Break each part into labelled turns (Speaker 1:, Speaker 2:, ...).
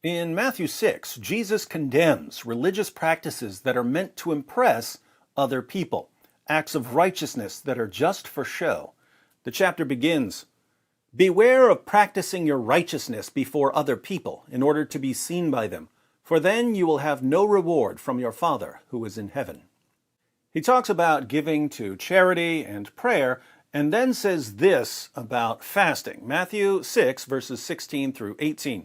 Speaker 1: In Matthew 6, Jesus condemns religious practices that are meant to impress other people, acts of righteousness that are just for show. The chapter begins, "Beware of practicing your righteousness before other people in order to be seen by them, for then you will have no reward from your Father who is in heaven." He talks about giving to charity and prayer, and then says this about fasting. Matthew 6, verses 16 through 18.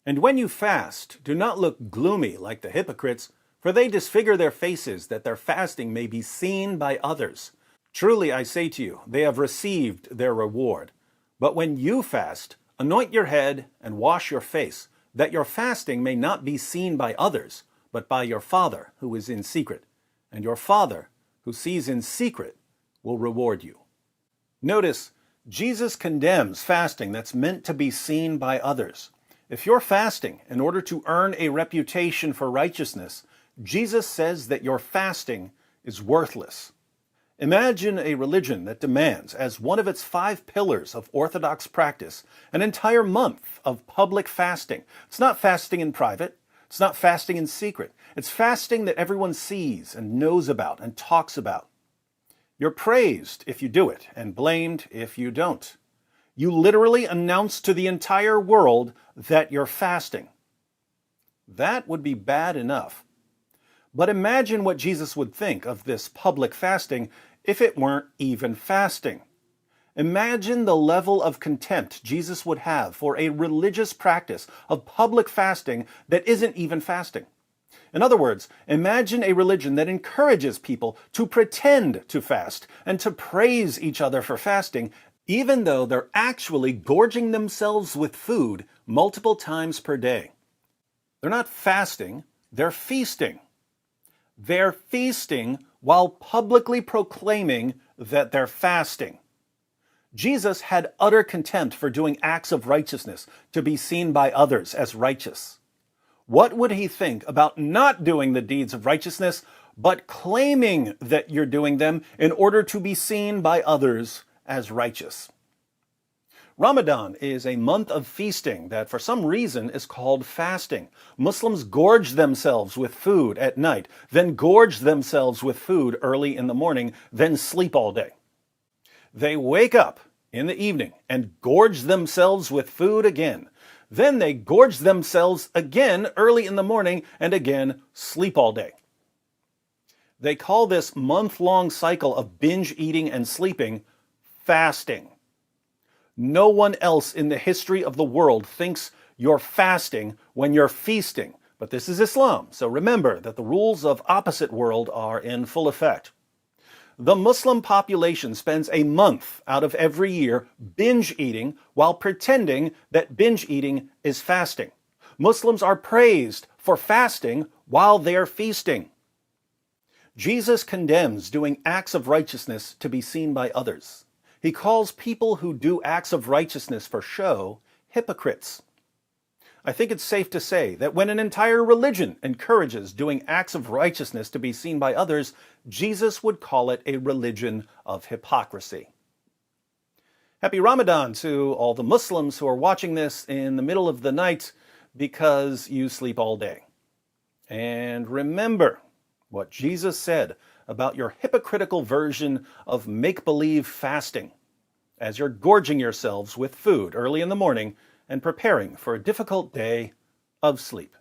Speaker 1: "And when you fast, do not look gloomy like the hypocrites, for they disfigure their faces, that their fasting may be seen by others. Truly I say to you, they have received their reward. But when you fast, anoint your head and wash your face, that your fasting may not be seen by others, but by your Father who is in secret. And your Father, who sees in secret, will reward you." Notice, Jesus condemns fasting that's meant to be seen by others. If you're fasting in order to earn a reputation for righteousness, Jesus says that your fasting is worthless. Imagine a religion that demands, as one of its 5 pillars of orthodox practice, an entire month of public fasting. It's not fasting in private. It's not fasting in secret. It's fasting that everyone sees and knows about and talks about. You're praised if you do it and blamed if you don't. You literally announce to the entire world that you're fasting. That would be bad enough. But imagine what Jesus would think of this public fasting if it weren't even fasting. Imagine the level of contempt Jesus would have for a religious practice of public fasting that isn't even fasting. In other words, imagine a religion that encourages people to pretend to fast and to praise each other for fasting, even though they're actually gorging themselves with food multiple times per day. They're not fasting, they're feasting. They're feasting while publicly proclaiming that they're fasting. Jesus had utter contempt for doing acts of righteousness to be seen by others as righteous. What would he think about not doing the deeds of righteousness, but claiming that you're doing them in order to be seen by others as righteous? Ramadan is a month of feasting that for some reason is called fasting. Muslims gorge themselves with food at night, then gorge themselves with food early in the morning, then sleep all day. They wake up in the evening and gorge themselves with food again. Then they gorge themselves again early in the morning and again sleep all day. They call this month-long cycle of binge eating and sleeping fasting. No one else in the history of the world thinks you're fasting when you're feasting. But this is Islam, so remember that the rules of opposite world are in full effect. The Muslim population spends a month out of every year binge eating while pretending that binge eating is fasting. Muslims are praised for fasting while they're feasting. Jesus condemns doing acts of righteousness to be seen by others. He calls people who do acts of righteousness for show hypocrites. I think it's safe to say that when an entire religion encourages doing acts of righteousness to be seen by others, Jesus would call it a religion of hypocrisy. Happy Ramadan to all the Muslims who are watching this in the middle of the night because you sleep all day. And remember what Jesus said about your hypocritical version of make-believe fasting, as you're gorging yourselves with food early in the morning and preparing for a difficult day of sleep.